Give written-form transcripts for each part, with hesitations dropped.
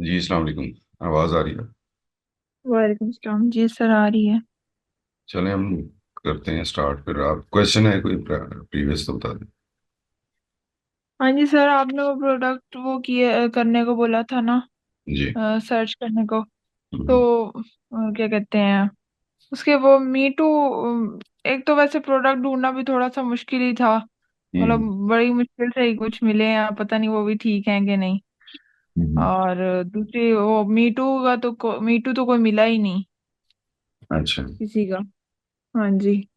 जी अस्सलाम वालेकुम। आवाज़ आ रही है? वालेकुम सलाम जी सर, आ रही है। चलें हम करते हैं स्टार्ट। फिर आप क्वेश्चन है कोई प्रीवियस तो बता दें। हाँ जी सर, आपने वो प्रोडक्ट वो किए करने को बोला था ना, जी। सर्च करने को। हम्म। तो क्या कहते हैं उसके वो मी टू। एक तो वैसे प्रोडक्ट ढूंढना भी थोड़ा सा मुश्किल ही था। मतलब हम्म। बड़ी मुश्किल से ही कुछ मिले हैं, पता नहीं वो भी ठीक है कि नहीं। हम्म। और दूसरी वो मी टू का तो मी टू तो कोई मिला ही नहीं अच्छा। किसी का। हाँ जी।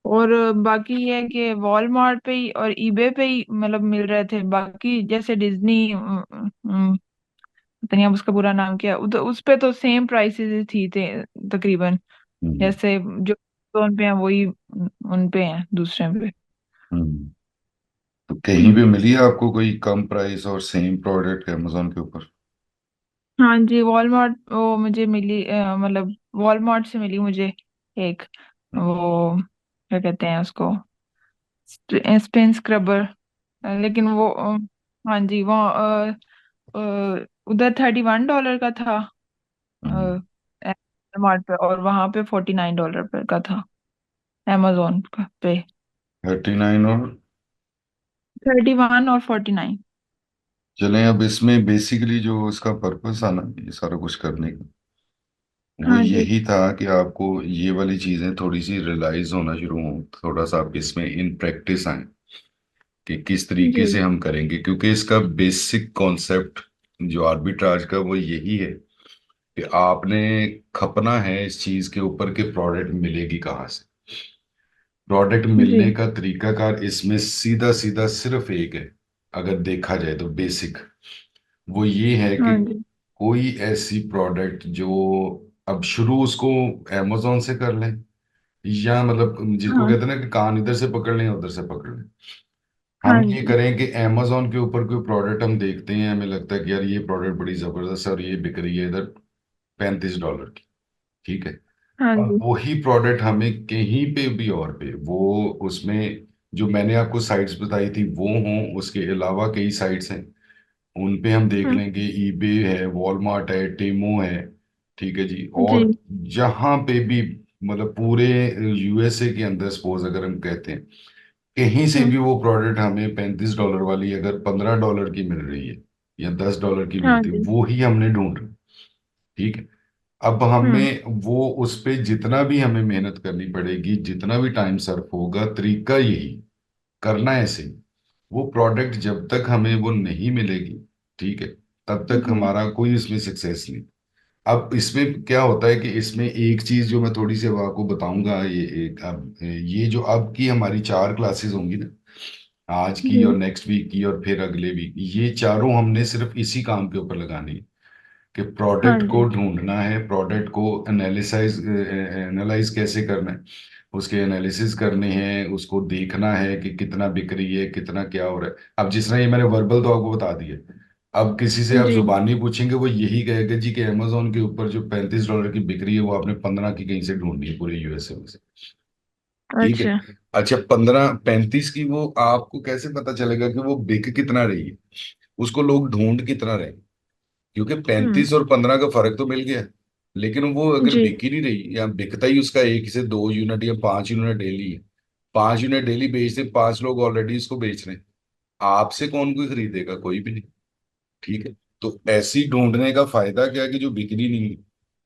और बाकी ये है कि वॉलमार्ट पे ही और ईबे पे ही मतलब मिल रहे थे, बाकी जैसे डिज्नी, पता नहीं अब उसका पूरा नाम क्या है, उस पे तो सेम प्राइसेस थी थे तकरीबन। हम्म। जैसे जो Amazon पे हैं वही उन पे हैं दूसरे पे। हम्म। तो कहीं भी मिली है आपको कोई कम प्राइस और सेम प्रोडक्ट अमेजोन के ऊपर? हाँ जी, वॉलमार्ट वो मुझे मिली, मतलब वॉलमार्ट से मिली मुझे एक वो, क्या कहते हैं उसको, स्पिन स्क्रबर। लेकिन वो हाँ जी वो उधर $31 का था वॉलमार्ट पे, और वहां पे $49 पर का था amazon का पे। 39 और 31 और 49। चलें अब इसमें बेसिकली जो इसका पर्पस था ना ये सारा कुछ करने का, वो हाँ जी। यही था कि आपको ये वाली चीज़ें थोड़ी सी रियलाइज होना शुरू हो, थोड़ा सा आप इसमें इन प्रैक्टिस आए कि किस तरीके जी से हम करेंगे, क्योंकि इसका बेसिक कॉन्सेप्ट जो आर्बिट्राज का वो यही है कि आपने खपना है इस चीज के ऊपर कि प्रोडक्ट मिलेगी कहाँ से। प्रोडक्ट जी। मिलने का तरीकाकार इसमें सीधा सीधा सिर्फ एक है, अगर देखा जाए तो बेसिक वो ये है कि हाँ जी। कोई ऐसी प्रोडक्ट जो अब शुरू उसको amazon से कर लें, या मतलब जिसको हाँ। कहते हैं ना कि कान इधर से पकड़ लें उधर से पकड़ लें। हम हाँ ये जी। करें कि amazon के ऊपर कोई प्रोडक्ट हम देखते हैं, हमें लगता है कि यार ये प्रोडक्ट बड़ी जबरदस्त है और ये बिक रही है इधर $35 की। ठीक है। हाँ अब जी। वही प्रोडक्ट हमें कहीं पे भी और पे वो उसमें जो मैंने आपको साइट्स बताई थी वो हों, उसके अलावा कई साइट्स हैं उन पे हम देख हम्म, लेंगे, ईबे है, वॉलमार्ट है, टेमो है। ठीक है जी। जी। और जहां पे भी मतलब पूरे यूएसए के अंदर सपोज अगर हम कहते हैं कहीं से हम्म, भी वो प्रोडक्ट हमें $35 वाली अगर $15 की मिल रही है या $10 की हाँ मिलती है, जी। वो ही हमने ढूंढ रहे। ठीक है। अब हम्म, हमें वो उस पे जितना भी हमें मेहनत करनी पड़ेगी, जितना भी टाइम सर्फ होगा, तरीका यही करना है ऐसे ही। वो प्रोडक्ट जब तक हमें वो नहीं मिलेगी, ठीक है, तब तक जी हमारा कोई इसमें सक्सेस नहीं। अब इसमें क्या होता है कि इसमें एक चीज जो मैं थोड़ी सी अब आपको बताऊंगा, ये एक अब ये जो अब की हमारी 4 क्लासेस होंगी ना, आज की और जी। नेक्स्ट वीक की और फिर अगले वीक, ये चारों हमने सिर्फ इसी काम के ऊपर लगानी है कि हाँ प्रोडक्ट को जी। ढूंढना है, प्रोडक्ट को एनालिसाइज एनालाइज कैसे करना है, उसके एनालिसिस करने हैं, उसको देखना है कि कितना बिक रही है, कितना क्या हो रहा है। अब जिस तरह ये मैंने वर्बल तो आपको बता दिया, अब किसी से आप जी। जुबानी पूछेंगे वो यही कहेगा जी कि अमेजोन के ऊपर जो $35 की बिक रही है वो आपने 15 की कहीं से ढूंढनी है पूरे यूएसए में से। ठीक है। अच्छा। अच्छा, 15 35 की वो आपको कैसे पता चलेगा कि वो बिक कितना रही है, उसको लोग ढूंढ कितना रहे? क्योंकि हम्म। 35 और 15 का फर्क तो मिल गया, लेकिन वो अगर जी। बिक ही नहीं रही या बिकता ही उसका 1 से 2 यूनिट या 5 यूनिट डेली है, 5 यूनिट डेली बेचते 5 लोग ऑलरेडी इसको बेच रहे हैं, आपसे कौन कोई खरीदेगा? कोई भी नहीं। ठीक है। तो ऐसी ढूंढने का फायदा क्या है कि जो बिक्री नहीं है,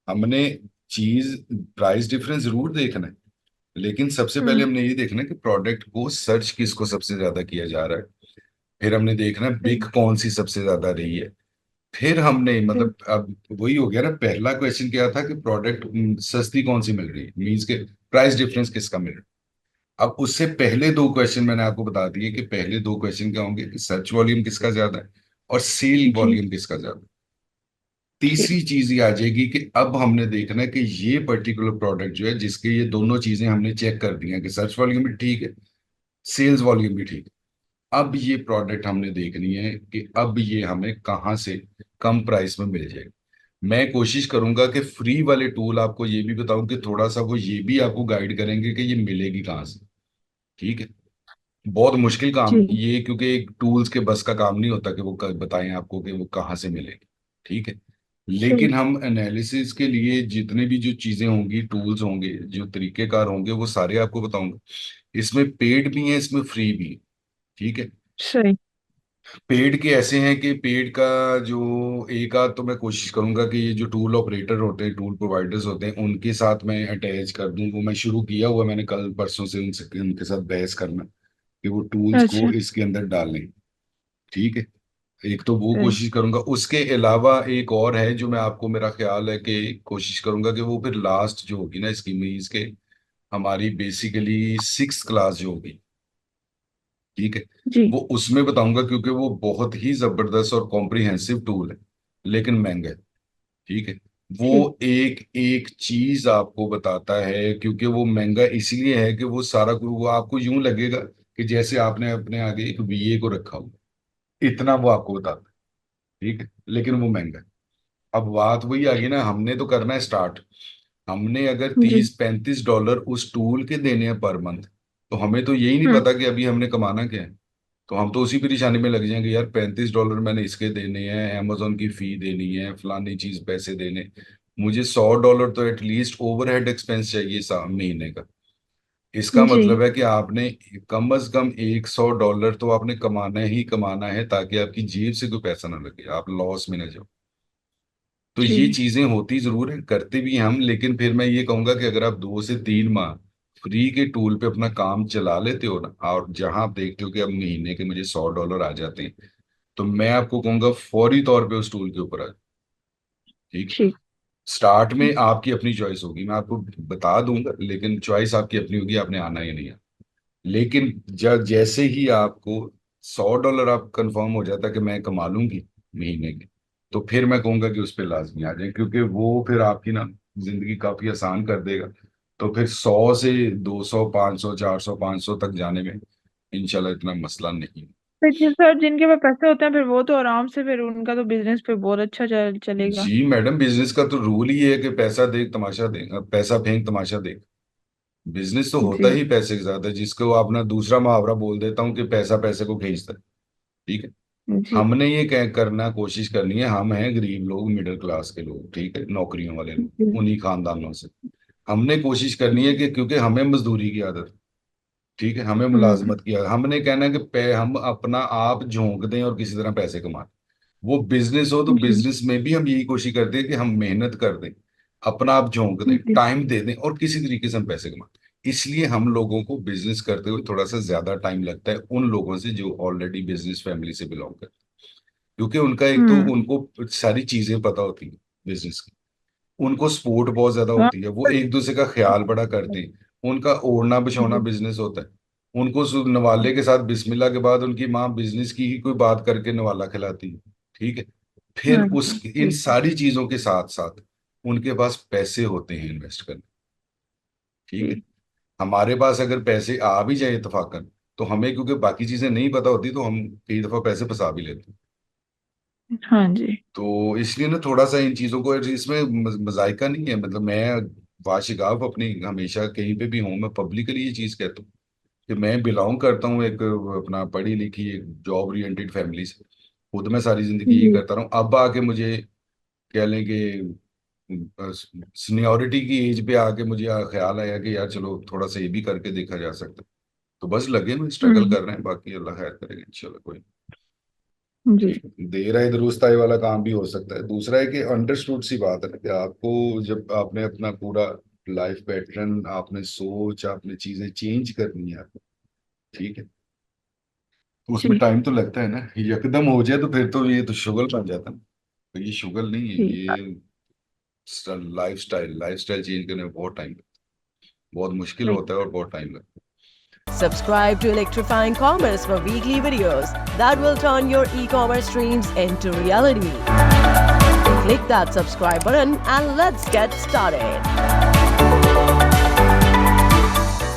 हमने चीज प्राइस डिफरेंस जरूर देखना है, लेकिन सबसे पहले हम्म। हमने ये देखना है कि प्रोडक्ट को सर्च किसको सबसे ज्यादा किया जा रहा है। फिर हमने देखना है बिक कौन सी सबसे ज्यादा रही है। फिर हमने हम्म, मतलब अब वही हो गया ना, पहला क्वेश्चन क्या था कि प्रोडक्ट सस्ती कौन सी मिल रही है, मीन्स के प्राइस डिफरेंस किसका मिल रहा है। अब उससे पहले 2 क्वेश्चन मैंने आपको बता दिए कि पहले 2 क्वेश्चन क्या होंगे कि सर्च वॉल्यूम किसका ज्यादा है और सेल जी। वॉल्यूम किसका ज्यादा है। ठीक। तीसरी चीज ये आ जाएगी कि अब हमने देखना है कि ये पर्टिकुलर प्रोडक्ट जो है जिसके ये दोनों चीजें हमने चेक कर दी हैं कि सर्च वॉल्यूम भी ठीक है, सेल्स वॉल्यूम भी ठीक है, अब ये प्रोडक्ट हमने देखनी है कि अब ये हमें कहाँ से कम प्राइस में मिल जाएगा। मैं कोशिश करूंगा कि फ्री वाले टूल आपको ये भी बताऊं कि थोड़ा सा वो ये भी आपको गाइड करेंगे कि ये मिलेगी कहाँ से। ठीक है। बहुत मुश्किल काम जी। ये, क्योंकि एक टूल्स के बस का काम नहीं होता कि वो बताएं आपको कि वो कहाँ से मिलेगी। ठीक है। ठीक। लेकिन हम एनालिसिस के लिए जितने भी जो चीजें होंगी, टूल्स होंगे, जो तरीकेकार होंगे, वो सारे आपको बताऊंगा। इसमें पेड भी है, इसमें फ्री भी है। ठीक है। सही। पेड के ऐसे हैं कि पेड का जो एक आध तो मैं कोशिश करूंगा कि ये जो टूल ऑपरेटर होते हैं, टूल प्रोवाइडर्स होते हैं, उनके साथ मैं अटैच कर दूं। वो मैं शुरू किया हुआ, मैंने कल परसों से उनसे उनके साथ बहस करना कि वो टूल्स को अच्छा। इसके अंदर डालें। ठीक है। एक तो वो सही। कोशिश करूंगा। उसके अलावा एक और है जो मैं आपको, मेरा ख्याल है कि कोशिश करूंगा कि वो फिर लास्ट जो होगी ना इसकी मीन्स के, हमारी बेसिकली 6 क्लास जो होगी, ठीक है, जी। वो उसमें बताऊंगा, क्योंकि वो बहुत ही जबरदस्त और कॉम्प्रिहेंसिव टूल है, लेकिन महंगा है। ठीक है। वो ठीक। एक एक चीज आपको बताता है, क्योंकि वो महंगा इसलिए है कि वो सारा कुछ वो आपको यूं लगेगा कि जैसे आपने अपने आगे एक VA को रखा हो, इतना वो आपको बताता है। ठीक है। लेकिन वो महंगा है। अब बात वही आ गई ना, हमने तो करना है स्टार्ट। हमने अगर जी। 30-35 डॉलर उस टूल के देने हैं पर मंथ, तो हमें तो यही नहीं हम्म। पता कि अभी हमने कमाना क्या है। तो हम तो उसी परेशानी में लग जाएंगे, यार 35 डॉलर मैंने इसके देने हैं, अमेजोन की फी देनी है, फलानी चीज पैसे देने। मुझे 100 डॉलर तो एटलीस्ट ओवरहेड एक्सपेंस चाहिए महीने का। इसका जी। मतलब है कि आपने कम अज कम 100 डॉलर तो आपने कमाना ही कमाना है, ताकि आपकी जेब से कोई पैसा ना लगे, आप लॉस में ना जाओ। तो जी। ये चीजें होती जरूर है, करते भी हैं हम। लेकिन फिर मैं ये कहूंगा कि अगर आप 2 से 3 माह फ्री के टूल पे अपना काम चला लेते हो ना, और जहां आप देखते हो कि अब महीने के मुझे 100 डॉलर आ जाते हैं, तो मैं आपको कहूंगा फौरी तौर पे उस टूल के ऊपर आ जाओ। ठीक है। ठीक। स्टार्ट में आपकी अपनी चॉइस होगी, मैं आपको बता दूंगा, लेकिन चॉइस आपकी अपनी होगी, आपने आना ही नहीं है। लेकिन जब जैसे ही आपको 100 डॉलर आप कंफर्म हो जाता है कि मैं कमा लूंगी महीने के, तो फिर मैं कहूंगा कि उस पर लाजमी आ जाए, क्योंकि वो फिर आपकी ना जिंदगी काफी आसान कर देगा। तो फिर 100 से 200, 500, 400, 500 तक जाने में इंशाल्लाह इतना मसला नहीं। फिर सर जिनके पास पैसे होते हैं फिर वो तो आराम से, फिर उनका तो बिजनेस पे बहुत अच्छा चलेगा। जी मैडम, बिजनेस का तो रूल ही है कि पैसा देख तमाशा देख, पैसा फेंक तमाशा देख। बिजनेस तो होता जी। ही पैसे के साथ है, जिसको अपना दूसरा मुहावरा बोल देता हूँ कि पैसा पैसे को खींचता है। ठीक है। जी। हमने ये करना, कोशिश करनी है। हम हैं गरीब लोग, मिडिल क्लास के लोग, ठीक है, नौकरियों वाले लोग, जी। उन्हीं खानदानों से। हमने कोशिश करनी है कि, क्योंकि हमें मजदूरी की आदत है, ठीक है, हमें हम्म। मुलाजमत की आदत, हमने कहना है कि हम अपना आप झोंक दें और किसी तरह पैसे कमाएं। वो बिजनेस हो तो जी। बिजनेस में भी हम यही कोशिश करते हैं कि हम मेहनत कर दें, अपना आप झोंक दें, जी। टाइम दे दें, और किसी तरीके से हम पैसे कमाएं। इसलिए हम लोगों को बिजनेस करते हुए थोड़ा सा ज्यादा टाइम लगता है उन लोगों से जो ऑलरेडी बिजनेस फैमिली से बिलोंग करते हैं, क्योंकि उनका एक तो हम्म। उनको सारी चीजें पता होती हैं बिजनेस की। उनको सपोर्ट बहुत ज्यादा हाँ। होती है, वो एक दूसरे का ख्याल बड़ा करते हैं। उनका ओढ़ना बिछौना जी। बिजनेस होता है। उनको नवाले के साथ बिस्मिल्लाह के बाद उनकी माँ बिजनेस की ही कोई बात करके नवाला खिलाती है। ठीक है। फिर हाँ उस जी। इन जी। सारी चीजों के साथ साथ उनके पास पैसे होते हैं इन्वेस्ट करने। ठीक है। जी। हमारे पास अगर पैसे आ भी जाए इत्तेफाकन, तो हमें क्योंकि बाकी चीजें नहीं पता होती, तो हम कई दफा पैसे फंसा भी लेते हैं। हाँ जी। तो इसलिए ना थोड़ा सा इन चीजों को, इसमें मजायका नहीं है। मतलब मैं वाशिगाफ अपनी हमेशा कहीं पे भी हूँ, मैं पब्लिकली ये चीज कहता हूँ कि मैं बिलोंग करता हूँ एक अपना पढ़ी लिखी एक जॉब ओरिएंटेड फैमिली से। खुद मैं सारी जिंदगी यही जी। करता रहा हूँ। अब आके मुझे कह लें कि सीनियोरिटी की एज पे आके मुझे ख्याल आया कि यार चलो थोड़ा सा ये भी करके देखा जा सकता है। तो बस लगे हुए स्ट्रगल हम्म। कर रहे हैं, बाकी अल्लाह खैर करेगा इंशाल्लाह। कोई जी। देर आए दुरुस्त आए वाला काम भी हो सकता है। दूसरा है कि अंडरस्टूड सी बात है ना कि आपको, जब आपने अपना पूरा लाइफ पैटर्न, आपने सोच, आपने चीजें चेंज करनी है आपको, ठीक है, तो उसमें जी। टाइम तो लगता है ना। यकदम हो जाए तो फिर तो ये तो शुगल बन जाता है ना। तो ये शुगल नहीं है, जी। ये लाइफ स्टाइल चेंज करने में बहुत टाइम, बहुत मुश्किल सही। होता है और बहुत टाइम लगता है। Subscribe to Electrifying Commerce for weekly videos that will turn your e-commerce dreams into reality. Click that subscribe button and let's get started.